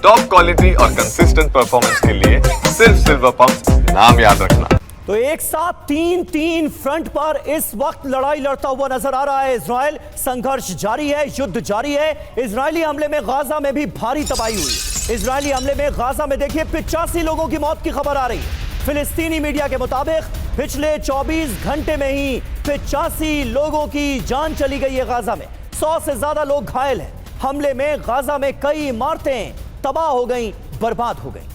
Top quality और consistent performance के लिए सिर्फ सिल्वर पंप्स नाम याद रखना। तो एक साथ तीन फ्रंट पर इस वक्त लड़ाई लड़ता हुआ नजर आ रहा है इजराइल। संघर्ष जारी है, युद्ध जारी है। इजरायली हमले में गाजा में भी भारी तबाही हुई। इजरायली हमले में गाजा में देखिए 85 लोगों की मौत की खबर आ रही है। फिलिस्तीनी मीडिया के मुताबिक पिछले 24 घंटे में ही 85 लोगों की जान चली गई है गाजा में। 100 से ज्यादा लोग घायल हैं। हमले में गाजा में कई इमारतें तबाह हो गई, बर्बाद हो गई।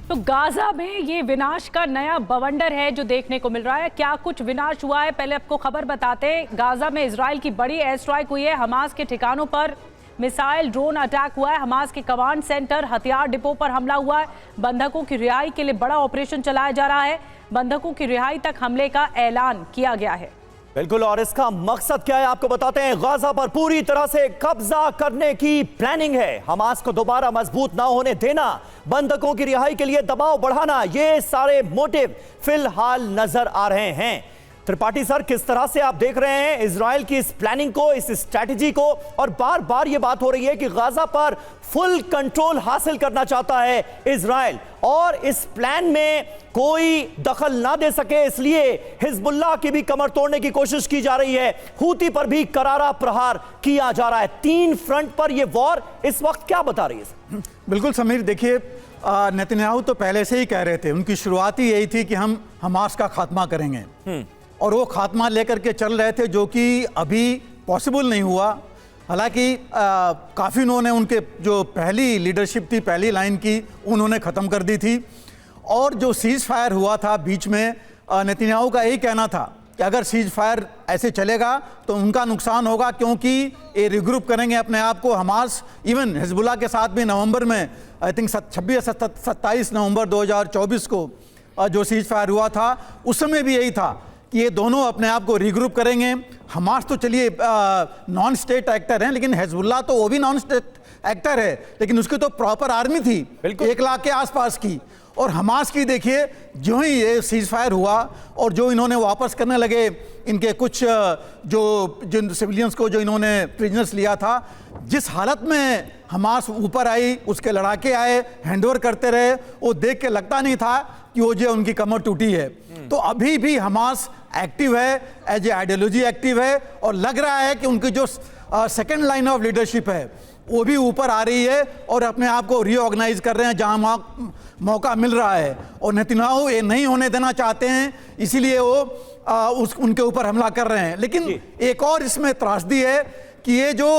तो गाजा में ये विनाश का नया बवंडर है जो देखने को मिल रहा है। क्या कुछ विनाश हुआ है, पहले आपको खबर बताते हैं। गाजा में इजराइल की बड़ी एयर स्ट्राइक हुई है। हमास के ठिकानों पर मिसाइल ड्रोन अटैक हुआ है। हमास के कमांड सेंटर, हथियार डिपो पर हमला हुआ है। बंधकों की रिहाई के लिए बड़ा ऑपरेशन चलाया जा रहा है। बंधकों की रिहाई तक हमले का ऐलान किया गया है। बिल्कुल, और इसका मकसद क्या है आपको बताते हैं। गाजा पर पूरी तरह से कब्जा करने की प्लानिंग है। हमास को दोबारा मजबूत ना होने देना, बंधकों की रिहाई के लिए दबाव बढ़ाना, ये सारे मोटिव फिलहाल नजर आ रहे हैं। त्रिपाठी सर, किस तरह से आप देख रहे हैं इजराइल की इस प्लानिंग को, इस स्ट्रैटेजी को? और बार बार ये बात हो रही है कि गाजा पर फुल कंट्रोल हासिल करना चाहता है इजराइल और इस प्लान में कोई दखल ना दे सके, इसलिए हिजबुल्लाह की भी कमर तोड़ने की कोशिश की जा रही है। हूती पर भी करारा प्रहार किया जा रहा है। 3 फ्रंट पर यह वॉर इस वक्त क्या बता रही है? बिल्कुल समीर, देखिए नेतन्याहू तो पहले से ही कह रहे थे, उनकी शुरुआत ही यही थी कि हम हमास का खात्मा करेंगे और वो खात्मा लेकर के चल रहे थे, जो कि अभी पॉसिबल नहीं हुआ। हालांकि काफ़ी उन्होंने उनके जो पहली लीडरशिप थी, पहली लाइन की, उन्होंने ख़त्म कर दी थी। और जो सीज़ फायर हुआ था बीच में, नेतन्याहू का यही कहना था कि अगर सीज़ फायर ऐसे चलेगा तो उनका नुकसान होगा, क्योंकि ये रिग्रुप करेंगे अपने आप को। हमास इवन हिजबुल्लाह के साथ भी नवंबर में, आई थिंक 27 नवंबर 2024 को जो सीज़ फायर हुआ था, उस समय भी यही था कि ये दोनों अपने आप को रीग्रुप करेंगे। हमास तो चलिए नॉन स्टेट एक्टर हैं, लेकिन हिजबुल्लाह तो वो भी नॉन स्टेट एक्टर है, लेकिन उसकी तो प्रॉपर आर्मी थी 1 लाख के आसपास की। और हमास की देखिए, जो ही ये सीज फायर हुआ और जो इन्होंने वापस करने लगे इनके कुछ जिन सिविलियंस को जो इन्होंने प्रिजनर्स लिया था, जिस हालत में हमास ऊपर आई, उसके लड़ाके आए, हैंडओवर करते रहे, वो देख के लगता नहीं था कि वो जो उनकी कमर टूटी है। तो अभी भी हमास एक्टिव है, एज ए आइडियोलॉजी एक्टिव है, और लग रहा है कि उनकी जो सेकेंड लाइन ऑफ लीडरशिप है वो भी ऊपर आ रही है और अपने आप को रीऑर्गेनाइज कर रहे हैं जहां मौका मिल रहा है। और नेतन्याहू ये नहीं होने देना चाहते हैं, इसीलिए वो उनके ऊपर हमला कर रहे हैं। लेकिन एक और इसमें त्रासदी है कि ये जो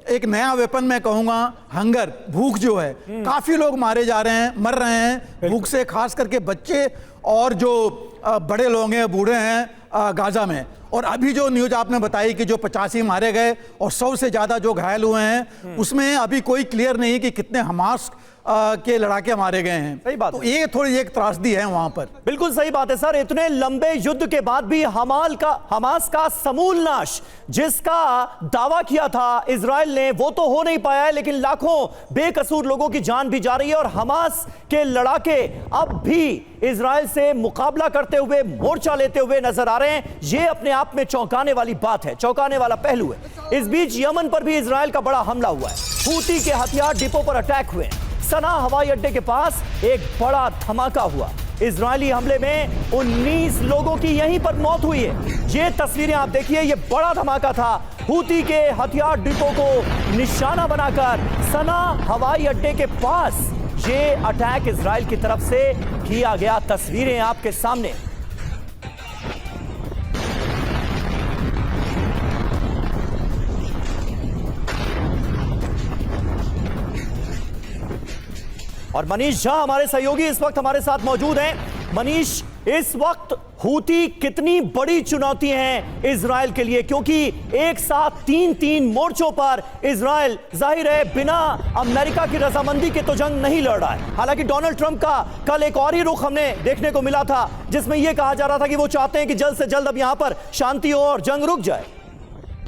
एक नया वेपन मैं कहूँगा, हंगर, भूख जो है, काफ़ी लोग मारे जा रहे हैं, मर रहे हैं भूख से, खास करके बच्चे और जो बड़े लोग हैं, बूढ़े हैं गाजा में। और अभी जो न्यूज़ आपने बताई कि जो 85 मारे गए और 100 से ज़्यादा जो घायल हुए हैं, उसमें अभी कोई क्लियर नहीं है कि कितने हमास के लड़ाके मारे गए हैं। सही बात तो है। ये थोड़ी एक त्रासदी है वहां पर। बिल्कुल सही बात है सर। इतने लंबे युद्ध के बाद भी हमास का समूल नाश, जिसका दावा किया था इजराइल ने, वो तो हो नहीं पाया है, लेकिन लाखों बेकसूर लोगों की जान भी जा रही है। और हमास के लड़ाके अब भी इजराइल से मुकाबला करते हुए, मोर्चा लेते हुए नजर आ रहे हैं। ये अपने आप में चौंकाने वाली बात है, चौंकाने वाला पहलू है। इस बीच यमन पर भी इजराइल का बड़ा हमला हुआ है। हूती के हथियार डिपो पर अटैक हुए। सना हवाई अड्डे के पास एक बड़ा धमाका हुआ। इजरायली हमले में 19 लोगों की यहीं पर मौत हुई है। ये तस्वीरें आप देखिए, ये बड़ा धमाका था। हूती के हथियार डिपो को निशाना बनाकर सना हवाई अड्डे के पास ये अटैक इजराइल की तरफ से किया गया। तस्वीरें आपके सामने। और मनीष झा हमारे सहयोगी इस वक्त हमारे साथ मौजूद हैं। मनीष, इस वक्त हूती कितनी बड़ी चुनौती है इजराइल के लिए, क्योंकि एक साथ 3 मोर्चों पर इजराइल जाहिर है बिना अमेरिका की रजामंदी के तो जंग नहीं लड़ रहा है। हालांकि डोनाल्ड ट्रंप का कल एक और ही रुख हमने देखने को मिला था, जिसमें यह कहा जा रहा था कि वो चाहते हैं कि जल्द से जल्द अब यहां पर शांति हो और जंग रुक जाए।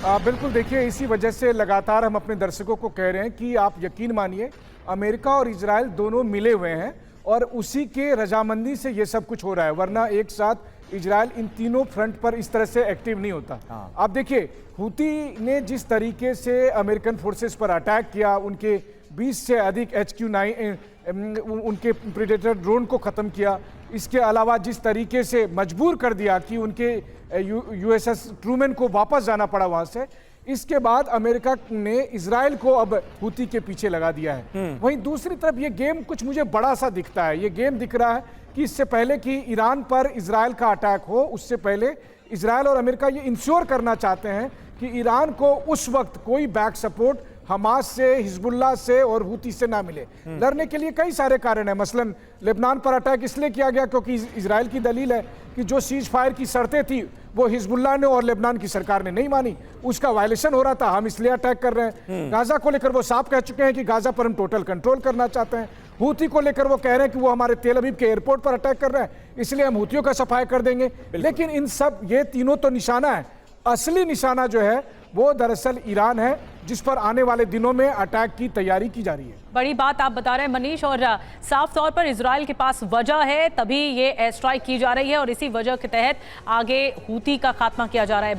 बिल्कुल, देखिए इसी वजह से लगातार हम अपने दर्शकों को कह रहे हैं कि आप यकीन मानिए, अमेरिका और इजराइल दोनों मिले हुए हैं और उसी के रजामंदी से ये सब कुछ हो रहा है, वरना एक साथ इजराइल इन तीनों फ्रंट पर इस तरह से एक्टिव नहीं होता। आप देखिए हूती ने जिस तरीके से अमेरिकन फोर्सेस पर अटैक किया, उनके 20 से अधिक HQ-9 उनके प्रेडेटर ड्रोन को ख़त्म किया, इसके अलावा जिस तरीके से मजबूर कर दिया कि उनके USS ट्रूमैन को वापस जाना पड़ा वहाँ से, इसके बाद अमेरिका ने इजराइल को अब हूती के पीछे लगा दिया है। वहीं दूसरी तरफ ये गेम कुछ मुझे बड़ा सा दिखता है। ये गेम दिख रहा है कि इससे पहले कि ईरान पर इजराइल का अटैक हो, उससे पहले इजराइल और अमेरिका ये इंश्योर करना चाहते हैं कि ईरान को उस वक्त कोई बैक सपोर्ट हमास से, हिजबुल्लाह से और हूती से ना मिले। लड़ने के लिए कई सारे कारण हैं। मसलन लेबनान पर अटैक इसलिए किया गया क्योंकि इजराइल की दलील है कि जो सीज फायर की शर्तें थी वो हिजबुल्लाह ने और लेबनान की सरकार ने नहीं मानी, उसका वायलेशन हो रहा था, हम इसलिए अटैक कर रहे हैं। गाजा को लेकर वो साफ कह चुके हैं कि गाजा पर हम टोटल कंट्रोल करना चाहते हैं। हूती को लेकर वो कह रहे हैं कि वो हमारे तेल अवीव के एयरपोर्ट पर अटैक कर रहे हैं, इसलिए हम हूतियों का सफाया कर देंगे। लेकिन इन सब ये तीनों तो निशाना है, असली निशाना जो है वो दरअसल ईरान है, जिस पर आने वाले दिनों में अटैक की तैयारी की जा रही है। बड़ी बात आप बता रहे हैं मनीष, और साफ तौर पर इजराइल के पास वजह है, तभी ये एयर स्ट्राइक की जा रही है और इसी वजह के तहत आगे हूती का खात्मा किया जा रहा है।